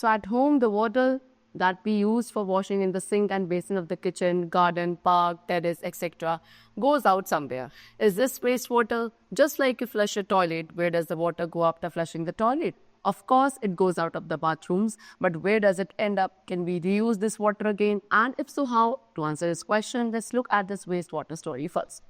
So at home, the water that we use for washing in the sink and basin of the kitchen, garden, park, terrace, etc. goes out somewhere. Is this wastewater? Just like you flush a toilet, where does the water go after flushing the toilet? Of course, it goes out of the bathrooms, but where does it end up? Can we reuse this water again? And if so, how? To answer this question, let's look at this wastewater story first.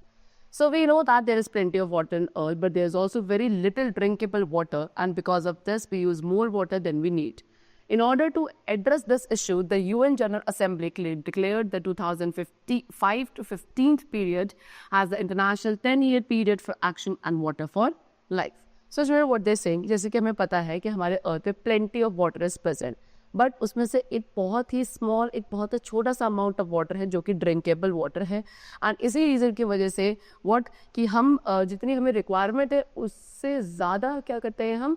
So we know that there is plenty of water on earth, but there is also very little drinkable water, and because of this, we use more water than we need. In order to address this issue, the UN General Assembly declared the 2005 to 15th period as the international 10-year period for action and water for life. So what they're saying, जैसे कि हमें पता है कि हमारे अर्थ पे plenty of water is present, but उसमें से एक बहुत ही स्मॉल, एक बहुत ही छोटा सा अमाउंट ऑफ वाटर है जो कि ड्रिंकेबल वाटर है. एंड इसी रीज़न की वजह से कि हम जितनी हमें रिक्वायरमेंट है उससे ज़्यादा क्या करते हैं, हम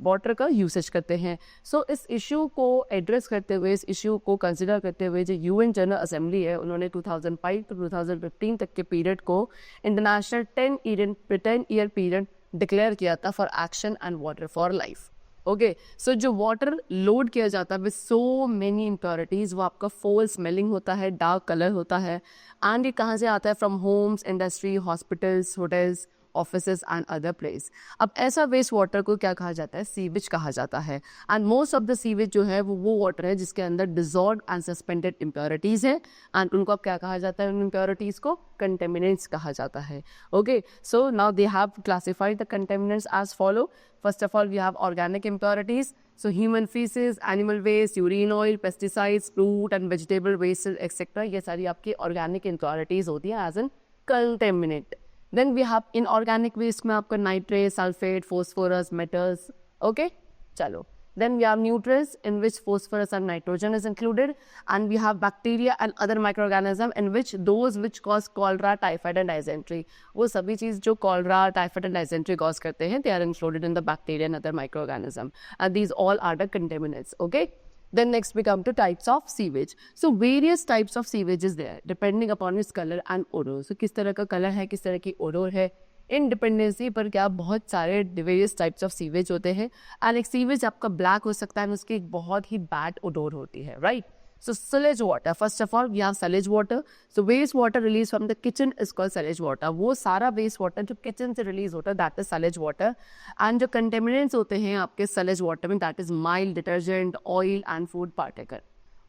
वाटर का यूसेज करते हैं. सो इस इशू को एड्रेस करते हुए, इस इशू को कंसिडर करते हुए जो यूएन जनरल असेंबली है, उन्होंने 2005 to 2015 तक के पीरियड को इंटरनेशनल 10 ईयर पीरियड डिक्लेयर किया था for action and water for life. Okay, so जो वाटर लोड किया जाता है विद सो मेनी इम्प्योरिटीज़, वो आपका फोल स्मेलिंग होता है, डार्क कलर होता है. एंड ये कहाँ से आता है? From homes, industry, hospitals, hotels, offices and other place. अब ऐसा वेस्ट वाटर को क्या कहा जाता है? सीवेज कहा जाता है. And most of the sewage जो है वो वाटर है जिसके अंदर डिजॉल्व एंड सस्पेंडेड इम्प्योरिटीज़ है. एंड उनको अब क्या कहा जाता है? उन इम्प्योरिटीज़ को कंटेमिनेंट्स कहा जाता है. Okay, so now they have classified the contaminants as follow. First of all, we have organic impurities. So human feces, animal waste, urine oil, pesticides, fruit and vegetable waste, etc. ये सारी आपकी organic impurities होती हैं as in contaminant. Then we have inorganic waste में आपका nitrate, sulfate, phosphorus, metals. Okay, चलो. Then we have nutrients in which phosphorus and nitrogen is included, and we have bacteria and other microorganisms in which those which cause cholera, typhoid and dysentery. वो सभी चीज़ जो cholera, typhoid and dysentery cause करते हैं, they are included in the bacteria and other microorganisms, and these all are the contaminants. Okay. Then next we come to types of sewage. So various types of sewage is there depending upon its color and odor. So किस तरह का colour है, किस तरह की odor है, independency पर क्या बहुत सारे वेरियस टाइप्स ऑफ सीवेज होते हैं. एंड एक सीवेज आपका ब्लैक हो सकता है और उसकी एक बहुत ही बैड ओडोर होती है, right. So sullage water, first of all we have sullage water. So waste water release from the kitchen is called sullage water. वो सारा वेस्ट वाटर जो किचन से रिलीज होता है that is sullage water. And जो contaminants होते हैं आपके सलेज वाटर में that is mild detergent, oil and food particle.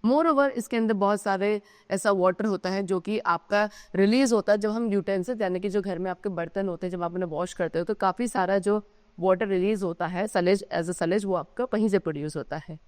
Moreover इसके अंदर बहुत सारे ऐसा वाटर होता है जो कि आपका रिलीज होता है जब हम यूटेंसिल यानी कि जो घर में आपके बर्तन होते हैं जब आप उन्हें वॉश करते हो, तो काफ़ी सारा जो वाटर रिलीज होता है सलेज एज अ सलेज वो आपका वहीं से प्रोड्यूस होता है.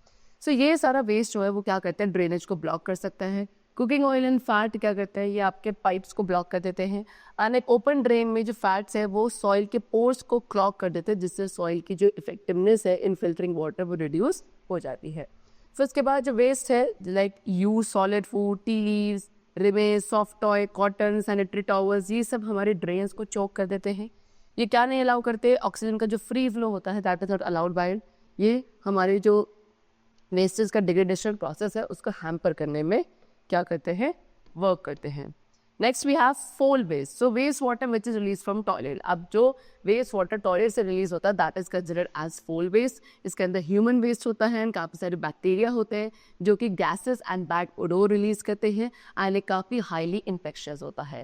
सो ये सारा वेस्ट जो है वो क्या करते हैं? ड्रेनेज को ब्लॉक कर सकता है. कुकिंग ऑयल एंड फैट क्या करते हैं? ये आपके पाइप्स को ब्लॉक कर देते हैं. एंड एक ओपन ड्रेन में जो फैट्स है वो सॉइल के पोर्स को क्लॉग कर देते हैं जिससे सॉइल की जो इफेक्टिवनेस है इन फिल्टरिंग वाटर वो रिड्यूस हो जाती है. फिर उसके बाद जो वेस्ट है like use solid food, tea leaves, रिमेज, soft toy, cotton, sanitary towels, ये सब हमारे ड्रेन्स को चोक कर देते हैं. ये क्या नहीं अलाउ करते? ऑक्सीजन का जो फ्री फ्लो होता है that is not allowed by. ये हमारे जो वेस्टेज का डिग्रेडेशन प्रोसेस है उसको हैम्पर करने में क्या करते हैं? वर्क करते हैं. Next we have foul waste. So waste water which is release from toilet. अब जो वेस्ट वाटर टॉयलेट से रिलीज होता है that is considered as foul waste. इसके अंदर ह्यूमन वेस्ट होता है एंड काफ़ी सारे बैक्टीरिया होते हैं जो कि gases and bad odour release करते हैं एंड ये काफ़ी हाईली इन्फेक्शियस होता है.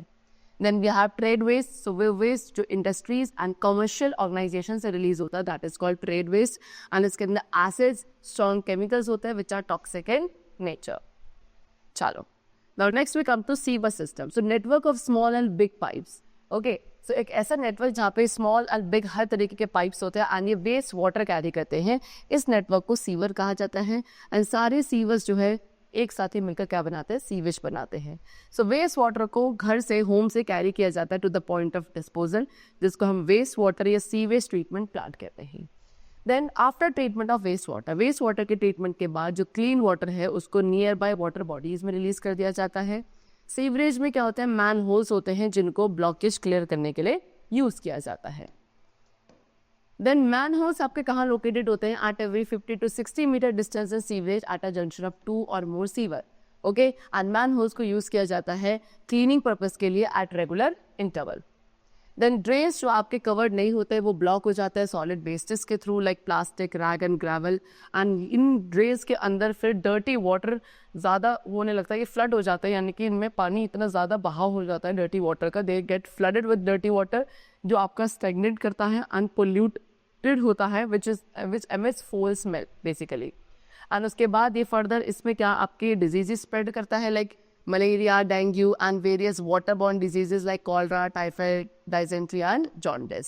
Then we have trade waste. So वे वेस्ट जो इंडस्ट्रीज एंड कमर्शियल ऑर्गेनाइजेशन से रिलीज होता है that is called trade waste. And इसके अंदर एसिड्स, स्ट्रॉन्ग केमिकल्स होते हैं which are toxic in nature. चलो, now next we come to sewer system. So network of small and big pipes. Okay, so एक ऐसा network जहाँ पे small and big हर तरीके के पाइप्स होते हैं एंड ये वेस्ट वाटर कैरी करते हैं. इस नेटवर्क को सीवर कहा जाता है. एंड सारे सीवर्स जो है एक साथ ही मिलकर क्या बनाते हैं? सीवेज बनाते हैं. सो वेस्ट वाटर को घर से, होम से कैरी किया जाता है to the point of disposal जिसको हम वेस्ट वाटर या सीवेज ट्रीटमेंट प्लांट कहते हैं. Then after treatment of waste water के ट्रीटमेंट के बाद जो क्लीन वाटर है उसको नियर बाय वाटर बॉडीज में रिलीज कर दिया जाता है. सीवरेज में क्या होता है? मैन होल्स होते हैं जिनको ब्लॉकेज क्लियर करने के लिए यूज किया जाता है. देन मैन होल्स आपके कहाँ लोकेटेड होते हैं? At every 50 to 60 metre distance in sewerage at a junction of 2 or more sewer. Okay, and manholes को यूज किया जाता है क्लीनिंग पर्पज के लिए at regular interval. Then drains जो आपके कवर्ड नहीं होते हैं वो ब्लॉक हो जाता है सॉलिड वेस्टेज के through like plastic, rag and gravel, and in drains के अंदर फिर डर्टी वाटर ज़्यादा होने लगता है, ये फ्लड हो जाता है, यानी कि इनमें पानी इतना ज़्यादा बहाव हो जाता है डर्टी वाटर का, they get flooded with dirty water जो आपका स्टेगनेट करता है, अनपोल्यूटेड होता है, विच एमिट्स फोल स्मेल बेसिकली। एंड उसके बाद ये फर्दर इसमें क्या आपके डिजीजेस स्प्रेड करता है like malaria, dengue and various water borne diseases like cholera, typhoid, dysentery and jaundice.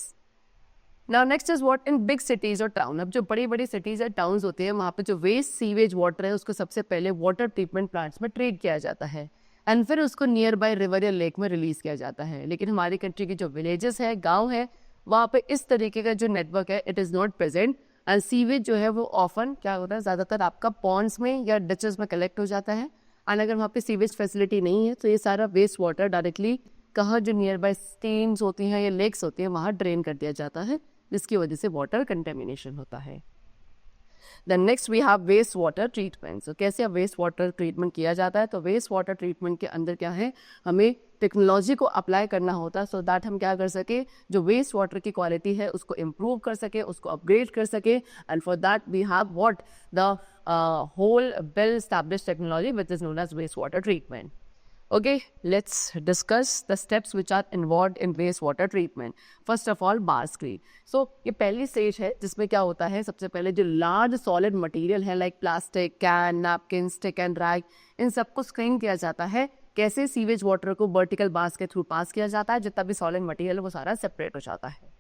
Now next is what in big cities और टाउन। अब जो बड़ी बड़ी सिटीज या टाउन्स होते हैं वहाँ पे जो वेस्ट सीवेज वाटर है उसको सबसे पहले वाटर ट्रीटमेंट प्लांट्स में ट्रीट किया जाता है एंड फिर उसको नियर बाय रिवर या लेक में रिलीज किया जाता है। लेकिन हमारी कंट्री की जो विलेजेस है, गाँव है, वहाँ पे इस तरीके का जो नेटवर्क है it is not present and sewage जो है वो ऑफन क्या होता है ज़्यादातर आपका पॉन्ड्स में या डचेस में कलेक्ट हो जाता है। एंड अगर वहाँ पे सीवेज फैसिलिटी नहीं है तो ये सारा वेस्ट वाटर डायरेक्टली कहाँ जो नियर बाय स्ट्रीम्स होती हैं या लेक्स होती हैं वहाँ ड्रेन कर दिया जाता है, जिसकी वजह से वाटर कंटेमिनेशन होता है। Then next we have waste water treatment. So कैसे अब वेस्ट वाटर ट्रीटमेंट किया जाता है, तो वेस्ट वाटर ट्रीटमेंट के अंदर क्या है, हमें टेक्नोलॉजी को अप्लाई करना होता है सो दैट हम क्या कर सके, जो वेस्ट वाटर की क्वालिटी है उसको इम्प्रूव कर सके, उसको अपग्रेड कर सके। And for that we have what the whole well-established technology which is known as wastewater treatment. Okay, let's discuss the steps which are involved in wastewater treatment. First of all, bar screen. So ये पहली stage है जिसमें क्या होता है, सबसे पहले जो लार्ज सॉलिड मटेरियल है like plastic, can, napkin, stick and rag, इन सबको स्क्रीन किया जाता है। कैसे, सीवेज वाटर को वर्टिकल बार्स के थ्रू पास किया जाता है, जितना भी सॉलिड मटेरियल है वो सारा सेपरेट हो जाता है।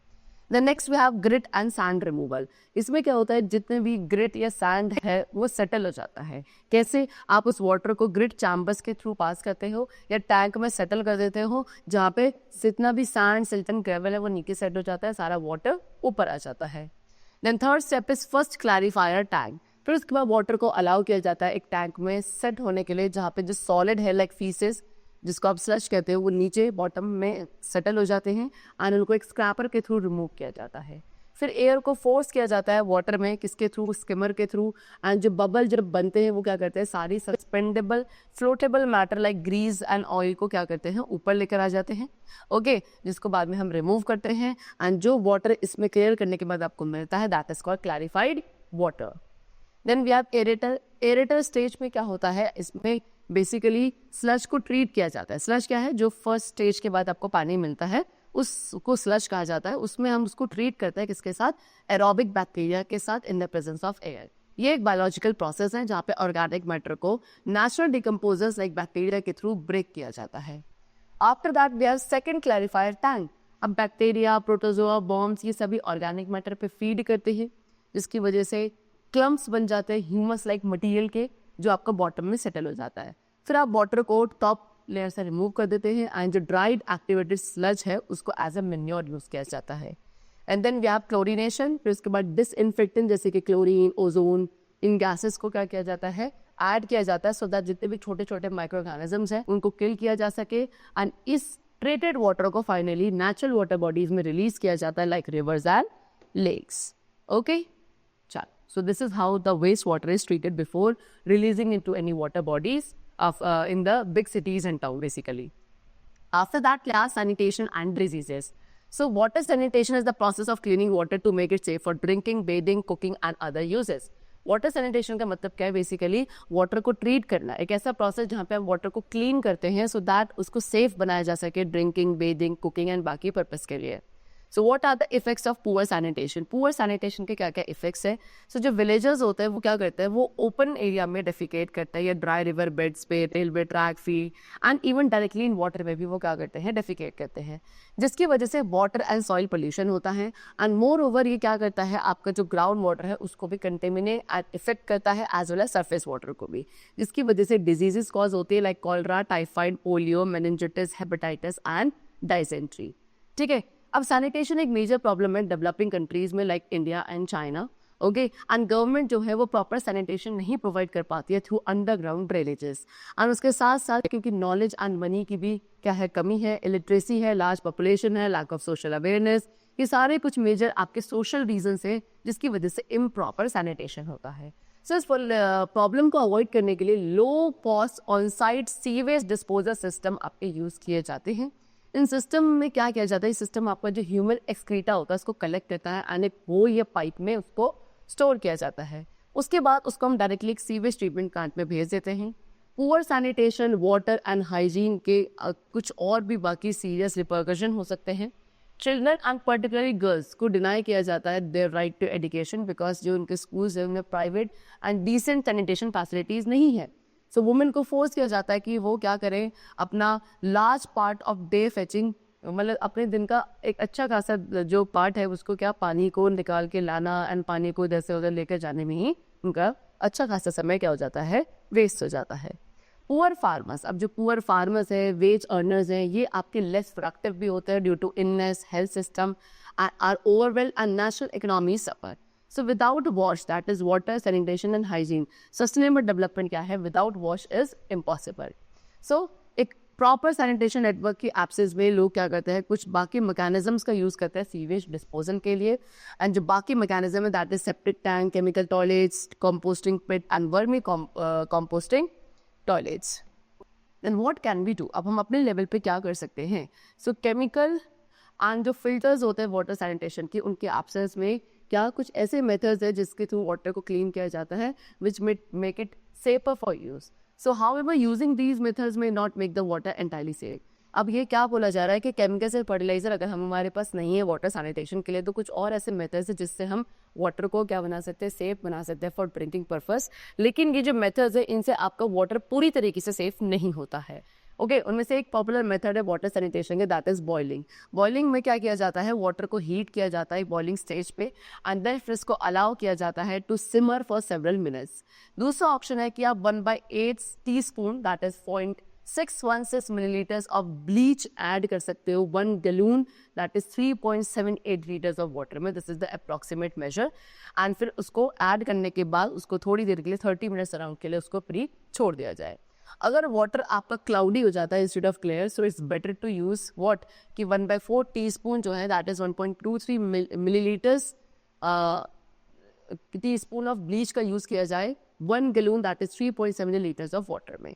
Then next we have grit and sand removal. इसमें क्या होता है, जितने भी ग्रिट या सैंड है वो सेटल हो जाता है। कैसे, आप उस वाटर को ग्रिट चैम्बर्स के थ्रू पास करते हो या टैंक में सेटल कर देते हो, जहाँ पे जितना भी सैंड, सिल्ट एंड ग्रेवल है वो नीचे सेट हो जाता है, सारा वाटर ऊपर आ जाता है। Then third step is first clarifier tank. फिर उसके बाद वाटर को अलाउ किया जाता है एक टैंक में सेट होने के लिए, जहाँ पे जो सॉलिड है लाइक फीसेस, जिसको आप स्लश कहते हो, वो नीचे बॉटम में सेटल हो जाते हैं एंड उनको एक स्क्रैपर के थ्रू रिमूव किया जाता है। फिर एयर को फोर्स किया जाता है वाटर में, किसके थ्रू, स्किमर के थ्रू। एंड जो बबल जब बनते हैं वो क्या करते हैं, सारी suspendable floatable matter like grease and oil को क्या करते हैं, ऊपर लेकर आ जाते हैं। ओके, जिसको बाद में हम रिमूव करते हैं एंड जो वाटर इसमें क्लियर करने के बाद आपको मिलता है that is called clarified water. Then we have aerator. Aerator stage में क्या होता है, इसमें बेसिकली स्लश को ट्रीट किया जाता है। स्लश क्या है, जो फर्स्ट स्टेज के बाद आपको पानी मिलता है उसको स्लश कहा जाता है। उसमें हम उसको ट्रीट करते हैं किसके साथ, एरोबिक बैक्टीरिया के साथ in the presence of air. ये एक बायोलॉजिकल प्रोसेस है जहाँ पे ऑर्गेनिक मैटर को नेचुरल डिकम्पोजर्स लाइक बैक्टीरिया के थ्रू ब्रेक किया जाता है। After that we have second clarifier tank. अब बैक्टीरिया, प्रोटोजोआ, बॉम्ब्स, ये सभी ऑर्गेनिक मैटर पे फीड करते हैं, जिसकी वजह से क्लम्प्स बन जाते हैं ह्यूमस लाइक मटेरियल के, जो आपका बॉटम में सेटल हो जाता है। फिर आप वाटर को टॉप लेयर से रिमूव कर देते हैं एंड जो ड्राइड एक्टिवेटेड स्लज है उसको एज अ मैन्योर यूज किया जाता है। And then we have chlorination. फिर उसके बाद डिसइंफेक्टेंट जैसे कि क्लोरीन, ओजोन, इन गैसेस को क्या किया जाता है, ऐड किया जाता है सो दैट जितने भी छोटे छोटे माइक्रो ऑर्गेनिजम्स हैं उनको किल किया जा सके। एंड इस ट्रीटेड वाटर को फाइनली नेचुरल वाटर बॉडीज में रिलीज किया जाता है like rivers and lakes. Okay, so this is how the wastewater is treated before releasing into any water bodies of in the big cities and town basically. After that, class sanitation and diseases. So water sanitation is the process of cleaning water to make it safe for drinking, bathing, cooking and other uses. Water sanitation का मतलब क्या है, basically water को treat करना, एक ऐसा process जहाँ पे हम वाटर को क्लीन करते हैं सो दैट उसको सेफ बनाया जा सके ड्रिंकिंग, बेदिंग, कुकिंग एंड बाकी पर्पस के लिए। So what are the effects of poor sanitation. Poor sanitation के क्या क्या इफेक्ट्स है। सो जो विलेजर्स होते हैं वो क्या करते हैं, वो ओपन एरिया में डेफिकेट करते हैं या ड्राई रिवर बेड्स पे, railway track, field and even directly in water में भी वो क्या करते हैं, डेफिकेट करते हैं, जिसकी वजह से वाटर एंड सॉइल पोल्यूशन होता है। एंड मोर ओवर ये क्या करता है, आपका जो ग्राउंड वाटर है उसको भी कंटेमिनेट एंड इफेक्ट करता है as well as surface water को भी, जिसकी वजह से डिजीजेस कॉज होती है like cholera, typhoid, polio, meningitis, hepatitis and dysentery. ठीक है, अब सैनिटेशन एक मेजर प्रॉब्लम है डेवलपिंग कंट्रीज में like India and China. Okay, and government जो है वो प्रॉपर सैनिटेशन नहीं प्रोवाइड कर पाती है थ्रू अंडरग्राउंड ड्रेनेजेस। एंड उसके साथ साथ क्योंकि नॉलेज एंड मनी की भी क्या है, कमी है, इलिटरेसी है, लार्ज पॉपुलेशन है, लैक ऑफ सोशल अवेयरनेस, ये सारे कुछ मेजर आपके सोशल रीजंस है जिसकी वजह से इम्प्रॉपर सैनिटेशन होता है। सो इस प्रॉब्लम को अवॉइड करने के लिए low cost on site sewage disposal system आपके यूज किए जाते हैं, इन सिस्टम में क्या किया जाता है, सिस्टम आपका जो ह्यूमन एक्सक्रीटा होता है उसको कलेक्ट करता है एंड एक वो ये पाइप में उसको स्टोर किया जाता है। उसके बाद उसको हम डायरेक्टली एक सीवेज ट्रीटमेंट प्लांट में भेज देते हैं। Poor sanitation, water and hygiene के कुछ और भी बाकी सीरियस रिपरकशन हो सकते हैं। चिल्ड्रन एंड पर्टिकुलरली गर्ल्स को डिनाई किया जाता है their right to education because जो उनके स्कूल्स हैं उनमें private and decent sanitation facilities नहीं है। सो वुमेन को फोर्स किया जाता है कि वो क्या करें, अपना large part of day fetching, मतलब अपने दिन का एक अच्छा खासा जो पार्ट है उसको क्या पानी को निकाल के लाना एंड पानी को इधर से उधर लेकर जाने में ही उनका अच्छा खासा समय क्या हो जाता है, वेस्ट हो जाता है। पुअर फार्मर्स, अब जो पुअर फार्मर्स है, वेज अर्नर्स हैं, ये आपके लेस प्रोडक्टिव भी होते हैं due to illness, health system are overwhelmed and national economy suffer. So without wash, that is water, sanitation and hygiene, sustainable development क्या है, without wash is impossible. So एक proper sanitation network की absence में लोग क्या करते हैं, कुछ बाकी mechanisms का use करते हैं सीवेज डिस्पोजल के लिए, and जो बाकी mechanism है that is septic tank, chemical toilets, composting pit and vermi composting toilets. Then what can we do? अब हम अपने लेवल पे क्या कर सकते हैं? So chemical एंड जो फिल्टर्स होते हैं वाटर सैनिटेशन की, उनके एब्सेंस में क्या कुछ ऐसे मेथड्स है जिसके थ्रू वाटर को क्लीन किया जाता है which make it safer for use. So however using these methods may not make the water entirely safe. अब ये क्या बोला जा रहा है कि केमिकल्स और फर्टिलाइजर अगर हमारे पास नहीं है वाटर सैनिटेशन के लिए, तो कुछ और ऐसे मेथड्स है जिससे हम वाटर को क्या बना सकते हैं, सेफ बना सकते हैं फॉर ड्रिंकिंग पर्पस। लेकिन ये जो मेथड्स है इनसे आपका वाटर पूरी तरीके से सेफ नहीं होता है। ओके, उनमें से एक पॉपुलर मेथड है वाटर सैनिटेशन के, दैट इज बॉइलिंग। बॉइलिंग में क्या किया जाता है, वाटर को हीट किया जाता है बॉइलिंग स्टेज पे एंड देन फिर इसको अलाउ किया जाता है to simmer for several minutes. दूसरा ऑप्शन है कि आप 1/8 teaspoon that is 0.616 millilitres of bleach add कर सकते हो 1 gallon that is 3.78 litres of water में। This is the approximate measure and फिर उसको ऐड करने के बाद उसको थोड़ी देर के लिए 30 मिनट्स अराउंड के लिए उसको फ्री छोड़ दिया जाए। अगर वाटर आपका क्लाउडी हो जाता है instead of clear, so it's better to use what कि 1/4 टीस्पून जो है that is 1.23 millilitres teaspoon of bleach का यूज किया जाए 1 gallon that is 3.7 litres of water में।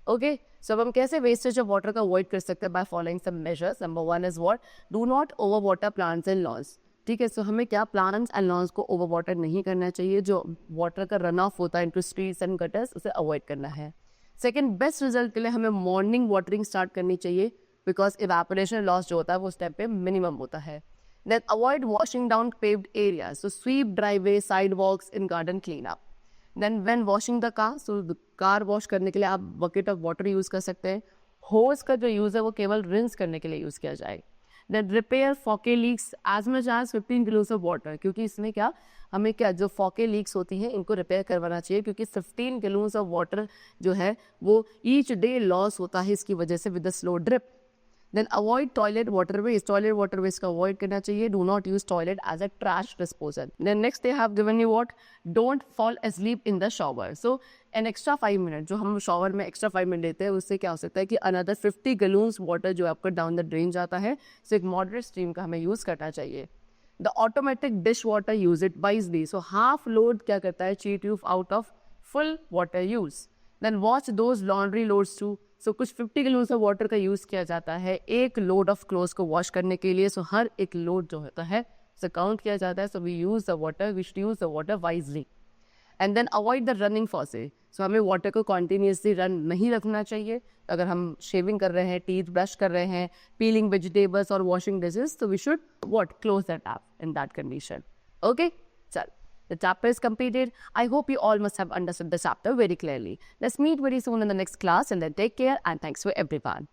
ओके, सो अब हम कैसे वेस्टेज ऑफ वाटर का अवॉइड कर सकते हैं, by following some measures. Number 1 is what, do not over water plants and lawns. ठीक है, सो हमें क्या प्लांट्स एंड लॉन्स को ओवर वाटर नहीं करना चाहिए। जो वाटर का रन ऑफ होता है इनटू स्ट्रीट्स एंड गटर्स उसे अवॉइड करना है। सेकेंड, बेस्ट रिजल्ट के लिए हमें मॉर्निंग वाटरिंग स्टार्ट करनी चाहिए बिकॉज इवेपोरेशन लॉस जो होता है वो उस टाइम पे मिनिमम होता है। Then avoid washing down paved areas, so sweep driveway, sidewalks in garden clean up. Then when washing the car, so car wash करने के लिए आप बकेट ऑफ वाटर यूज कर सकते हैं। होज का जो यूज है वो केवल रिंस करने के लिए यूज किया जाए। देन रिपेयर फॉके leaks as much as 15 kilos of water, क्योंकि इसमें क्या हमें क्या जो फॉके लीक्स होती हैं इनको रिपेयर करवाना चाहिए क्योंकि 15 गैलन्स ऑफ वाटर जो है वो ईच डे लॉस होता है इसकी वजह से with the slow drip. Then avoid toilet water waste, toilet water waste का अवॉइड करना चाहिए। Do not use toilet as a trash disposal. Then next they have given you what, don't fall asleep in the shower. So an extra 5 minute जो हम shower में extra 5 minute लेते हैं उससे क्या हो सकता है कि अनदर 50 गैलन्स वाटर जो आपका डाउन द ड्रेन जाता है। सो एक मॉडरेट स्ट्रीम का हमें यूज करना चाहिए। The automatic dish water use it wisely, so half load क्या करता है, cheat you out of full water use. Then watch those laundry loads too, so कुछ 50 गैलन्स ऑफ वाटर का यूज किया जाता है एक लोड ऑफ क्लोथ्स को वॉश करने के लिए। सो हर एक लोड जो होता है उसे काउंट किया जाता है। So we use the water, we should use the water wisely. And then avoid the running faucet, so हमें वाटर को कॉन्टीन्यूसली रन नहीं रखना चाहिए। अगर हम शेविंग कर रहे हैं, टीथ ब्रश कर रहे हैं, पीलिंग वेजिटेबल्स और वॉशिंग डिशेस, तो we should what close the tap in that condition. Okay, चल the chapter is completed. I hope you all must have understood the chapter very clearly. Let's meet very soon in the next class and then take care and thanks for everyone.